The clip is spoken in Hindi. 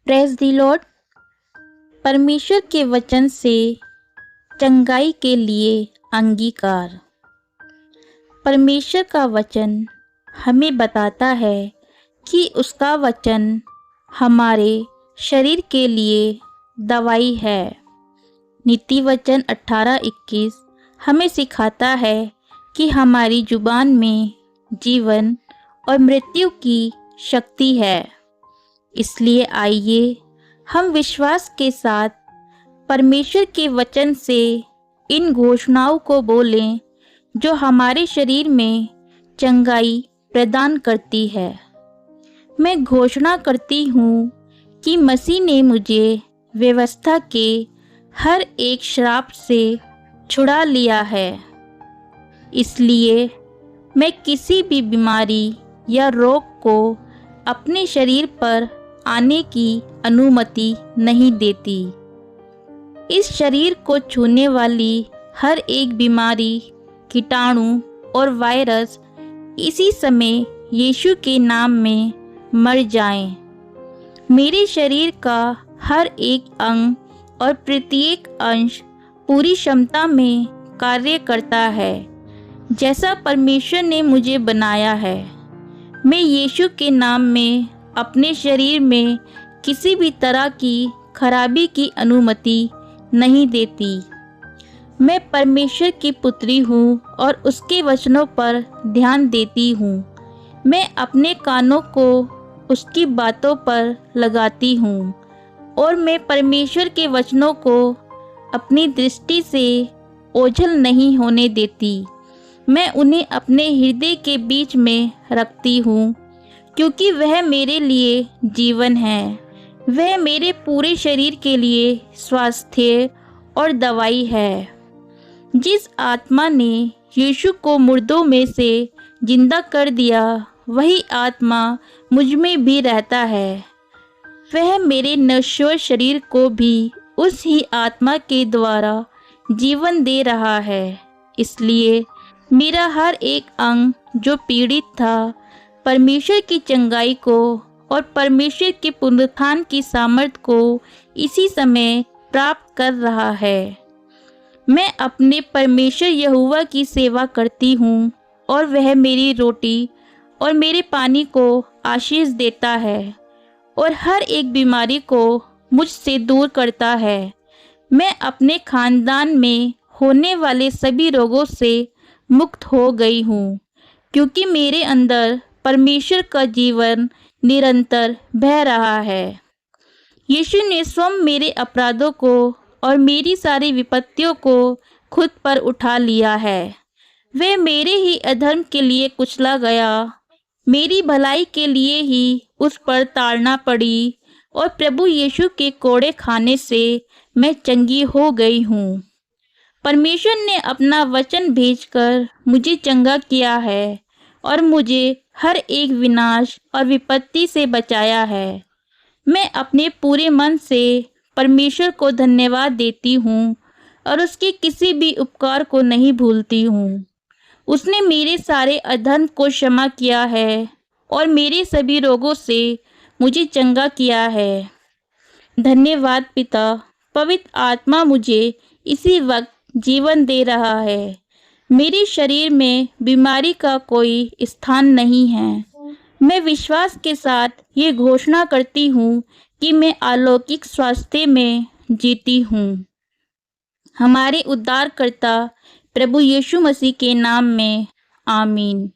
Praise the Lord. परमेश्वर के वचन से चंगाई के लिए अंगीकार। परमेश्वर का वचन हमें बताता है कि उसका वचन हमारे शरीर के लिए दवाई है। नीति वचन 18:21 हमें सिखाता है कि हमारी जुबान में जीवन और मृत्यु की शक्ति है। इसलिए आइए हम विश्वास के साथ परमेश्वर के वचन से इन घोषणाओं को बोलें जो हमारे शरीर में चंगाई प्रदान करती है। मैं घोषणा करती हूँ कि मसीह ने मुझे व्यवस्था के हर एक श्राप से छुड़ा लिया है। इसलिए मैं किसी भी बीमारी या रोग को अपने शरीर पर आने की अनुमति नहीं देती। इस शरीर को छूने वाली हर एक बीमारी, कीटाणु और वायरस इसी समय यीशु के नाम में मर जाएं। मेरे शरीर का हर एक अंग और प्रत्येक अंश पूरी क्षमता में कार्य करता है जैसा परमेश्वर ने मुझे बनाया है। मैं यीशु के नाम में अपने शरीर में किसी भी तरह की खराबी की अनुमति नहीं देती। मैं परमेश्वर की पुत्री हूँ और उसके वचनों पर ध्यान देती हूँ। मैं अपने कानों को उसकी बातों पर लगाती हूँ और मैं परमेश्वर के वचनों को अपनी दृष्टि से ओझल नहीं होने देती। मैं उन्हें अपने हृदय के बीच में रखती हूँ क्योंकि वह मेरे लिए जीवन है। वह मेरे पूरे शरीर के लिए स्वास्थ्य और दवाई है। जिस आत्मा ने यीशु को मुर्दों में से जिंदा कर दिया, वही आत्मा मुझ में भी रहता है। वह मेरे नश्वर शरीर को भी उस ही आत्मा के द्वारा जीवन दे रहा है। इसलिए मेरा हर एक अंग जो पीड़ित था, परमेश्वर की चंगाई को और परमेश्वर के पुनरुत्थान की सामर्थ्य को इसी समय प्राप्त कर रहा है। मैं अपने परमेश्वर यहोवा की सेवा करती हूँ और वह मेरी रोटी और मेरे पानी को आशीष देता है और हर एक बीमारी को मुझसे दूर करता है। मैं अपने खानदान में होने वाले सभी रोगों से मुक्त हो गई हूँ क्योंकि मेरे अंदर परमेश्वर का जीवन निरंतर बह रहा है। यीशु ने स्वयं मेरे अपराधों को और मेरी सारी विपत्तियों को खुद पर उठा लिया है। वह मेरे ही अधर्म के लिए कुचला गया, मेरी भलाई के लिए ही उस पर ताड़ना पड़ी और प्रभु यीशु के कोड़े खाने से मैं चंगी हो गई हूँ। परमेश्वर ने अपना वचन भेजकर मुझे चंगा किया है और मुझे हर एक विनाश और विपत्ति से बचाया है। मैं अपने पूरे मन से परमेश्वर को धन्यवाद देती हूँ और उसके किसी भी उपकार को नहीं भूलती हूँ। उसने मेरे सारे अधर्म को क्षमा किया है और मेरे सभी रोगों से मुझे चंगा किया है। धन्यवाद पिता। पवित्र आत्मा मुझे इसी वक्त जीवन दे रहा है। मेरे शरीर में बीमारी का कोई स्थान नहीं है। मैं विश्वास के साथ ये घोषणा करती हूँ कि मैं अलौकिक स्वास्थ्य में जीती हूँ। हमारे उद्धारकर्ता प्रभु यीशु मसीह के नाम में आमीन।